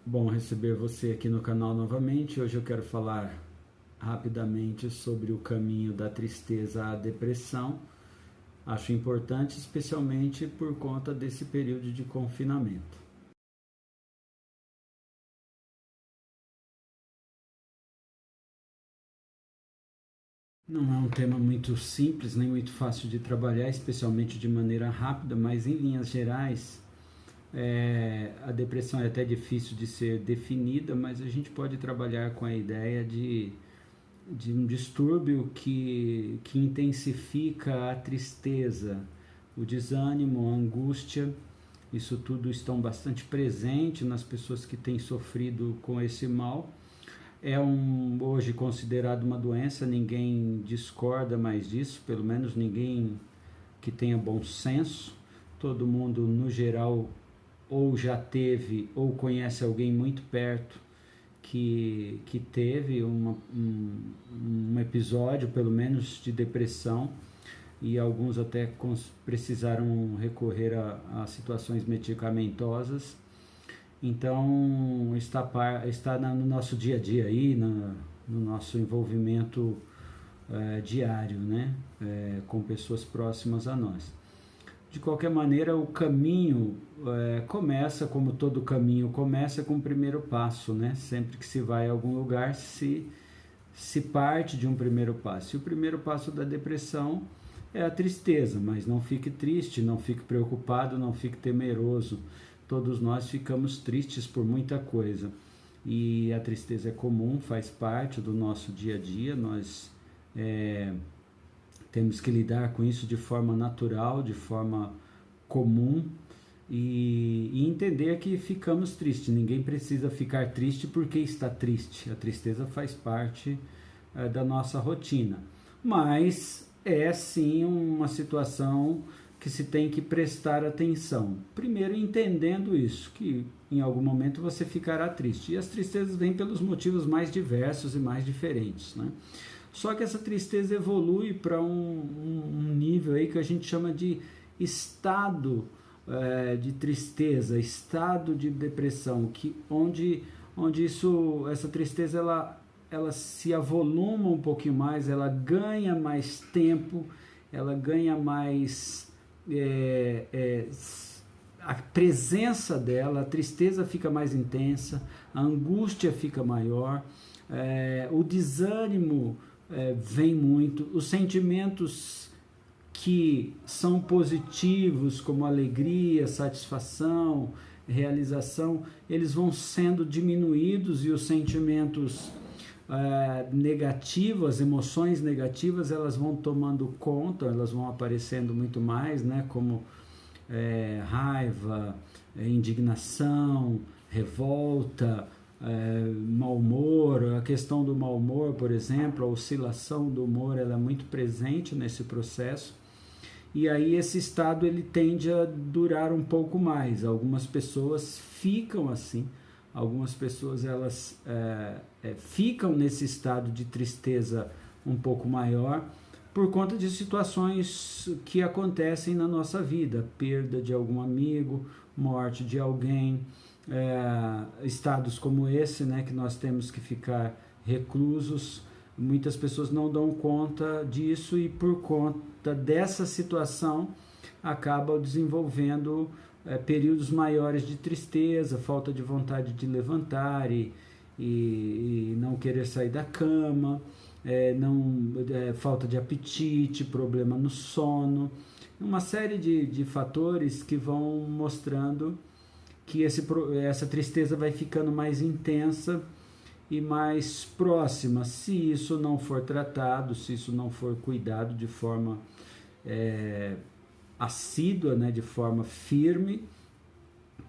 Bom receber você aqui no canal novamente. Hoje eu quero falar rapidamente sobre o caminho da tristeza à depressão. Acho importante, especialmente por conta desse período de confinamento. Não é um tema muito simples, nem muito fácil de trabalhar, especialmente de maneira rápida, mas em linhas gerais, a depressão é até difícil de ser definida, mas a gente pode trabalhar com a ideia de um distúrbio que intensifica a tristeza, o desânimo, a angústia. Isso tudo estão bastante presente nas pessoas que têm sofrido com esse mal. Hoje considerado uma doença, ninguém discorda mais disso, pelo menos ninguém que tenha bom senso. Todo mundo, no geral, ou já teve ou conhece alguém muito perto que teve um episódio, pelo menos, de depressão, e alguns até precisaram recorrer a situações medicamentosas. Então, está no nosso dia a dia aí, no nosso envolvimento diário, né? Com pessoas próximas a nós. De qualquer maneira, o caminho começa, como todo caminho começa, com o primeiro passo, né? Sempre que se vai a algum lugar, se parte de um primeiro passo. E o primeiro passo da depressão é a tristeza, mas não fique triste, não fique preocupado, não fique temeroso. Todos nós ficamos tristes por muita coisa. E a tristeza é comum, faz parte do nosso dia a dia. Nós temos que lidar com isso de forma natural, de forma comum, e entender que ficamos tristes. Ninguém precisa ficar triste porque está triste. A tristeza faz parte da nossa rotina. Mas é sim uma situação que se tem que prestar atenção. Primeiro, entendendo isso, que em algum momento você ficará triste. E as tristezas vêm pelos motivos mais diversos e mais diferentes, né? Só que essa tristeza evolui para um nível aí que a gente chama de estado de tristeza, estado de depressão, onde essa tristeza ela se avoluma um pouquinho mais, ela ganha mais tempo, ela ganha mais a presença dela, a tristeza fica mais intensa, a angústia fica maior, o desânimo vem muito, os sentimentos que são positivos, como alegria, satisfação, realização, eles vão sendo diminuídos, e os sentimentos negativos, as emoções negativas, elas vão tomando conta, elas vão aparecendo muito mais, né? Como raiva, indignação, revolta, mau humor. A questão do mau humor, por exemplo, a oscilação do humor, ela é muito presente nesse processo. E aí esse estado ele tende a durar um pouco mais. Algumas pessoas ficam assim, algumas pessoas elas ficam nesse estado de tristeza um pouco maior por conta de situações que acontecem na nossa vida, perda de algum amigo, morte de alguém, estados como esse, né, que nós temos que ficar reclusos. Muitas pessoas não dão conta disso e por conta dessa situação acabam desenvolvendo períodos maiores de tristeza, falta de vontade de levantar e não querer sair da cama, falta de apetite, problema no sono, uma série de fatores que vão mostrando que essa tristeza vai ficando mais intensa e mais próxima. Se isso não for tratado, se isso não for cuidado de forma assídua, né, de forma firme,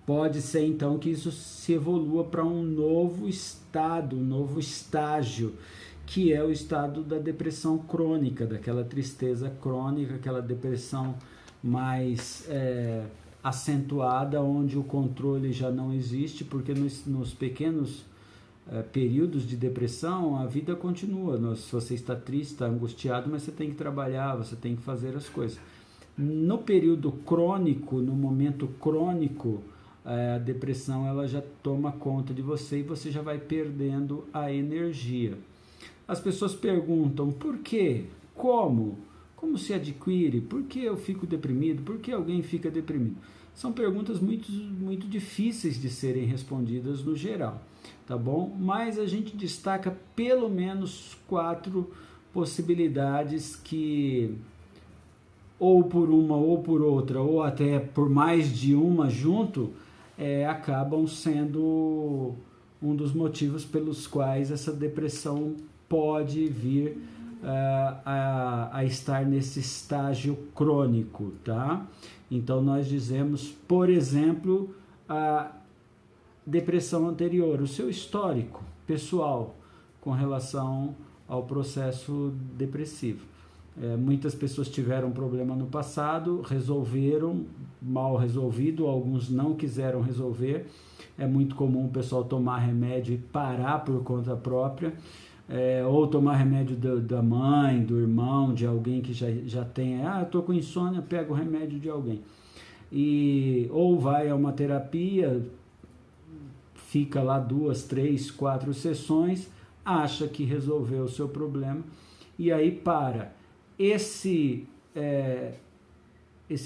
pode ser então que isso se evolua para um novo estado, um novo estágio, que é o estado da depressão crônica, daquela tristeza crônica, aquela depressão mais acentuada, onde o controle já não existe, porque nos pequenos períodos de depressão, a vida continua. Se você está triste, está angustiado, mas você tem que trabalhar, você tem que fazer as coisas. No período crônico, no momento crônico, a depressão ela já toma conta de você e você já vai perdendo a energia. As pessoas perguntam por quê? Como? Como se adquire? Por que eu fico deprimido? Por que alguém fica deprimido? São perguntas muito difíceis de serem respondidas no geral, tá bom? Mas a gente destaca pelo menos 4 possibilidades que, ou por uma ou por outra, ou até por mais de uma junto, acabam sendo um dos motivos pelos quais essa depressão pode vir a estar nesse estágio crônico, tá? Então nós dizemos, por exemplo, a depressão anterior, o seu histórico pessoal com relação ao processo depressivo. Muitas pessoas tiveram problema no passado, resolveram, mal resolvido, alguns não quiseram resolver. É muito comum o pessoal tomar remédio e parar por conta própria, ou tomar remédio da mãe, do irmão, de alguém que já tem, eu estou com insônia, pega o remédio de alguém. Ou vai a uma terapia, fica lá 2, 3, 4 sessões, acha que resolveu o seu problema e aí para. Esse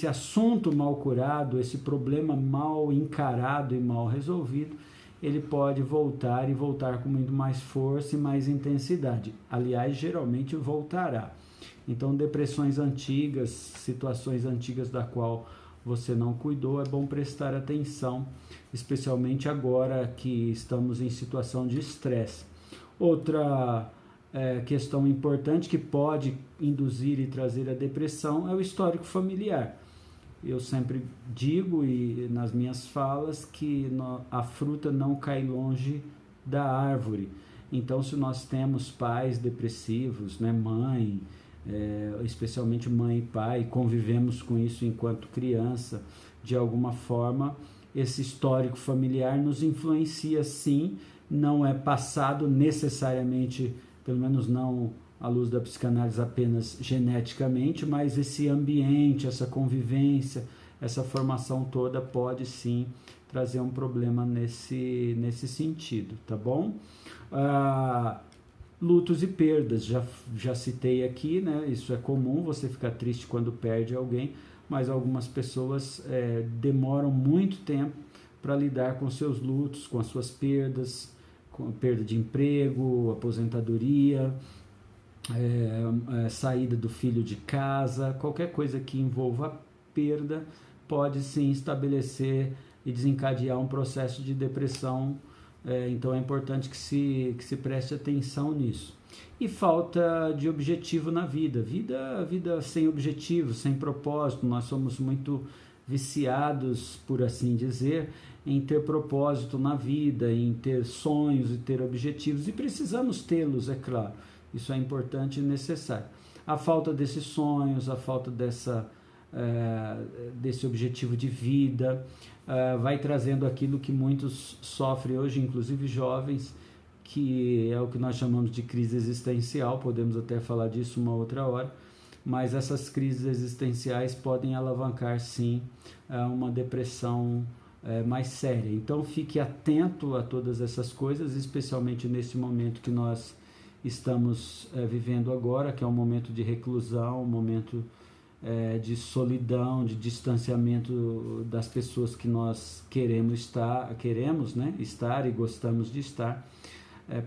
assunto mal curado, esse problema mal encarado e mal resolvido, ele pode voltar e voltar com muito mais força e mais intensidade. Aliás, geralmente voltará. Então, depressões antigas, situações antigas da qual você não cuidou, é bom prestar atenção, especialmente agora que estamos em situação de estresse. Outra questão importante que pode induzir e trazer a depressão é o histórico familiar. Eu sempre digo nas minhas falas que a fruta não cai longe da árvore. Então, se nós temos pais depressivos, né, mãe, especialmente mãe e pai, convivemos com isso enquanto criança, de alguma forma, esse histórico familiar nos influencia sim, não é passado necessariamente, pelo menos não à luz da psicanálise apenas geneticamente, mas esse ambiente, essa convivência, essa formação toda pode sim trazer um problema nesse sentido, tá bom? Lutos e perdas, já citei aqui, né? Isso é comum, você ficar triste quando perde alguém, mas algumas pessoas demoram muito tempo para lidar com seus lutos, com as suas perdas, com a perda de emprego, aposentadoria, saída do filho de casa, qualquer coisa que envolva perda pode sim estabelecer e desencadear um processo de depressão. Então é importante que se preste atenção nisso. E falta de objetivo na vida. Vida sem objetivo, sem propósito. Nós somos muito viciados, por assim dizer, em ter propósito na vida, em ter sonhos e ter objetivos. E precisamos tê-los, é claro. Isso é importante e necessário. A falta desses sonhos, a falta desse objetivo de vida, vai trazendo aquilo que muitos sofrem hoje, inclusive jovens, que é o que nós chamamos de crise existencial. Podemos até falar disso uma outra hora, mas essas crises existenciais podem alavancar sim uma depressão mais séria. Então fique atento a todas essas coisas, especialmente nesse momento que nós estamos vivendo agora, que é um momento de reclusão, um momento de solidão, de distanciamento das pessoas que nós queremos, né, estar e gostamos de estar.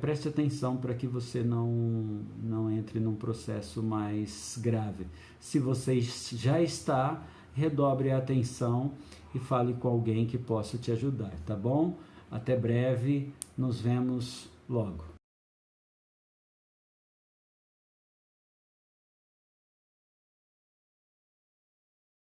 Preste atenção para que você não entre num processo mais grave. Se você já está, redobre a atenção e fale com alguém que possa te ajudar, tá bom? Até breve, nos vemos logo.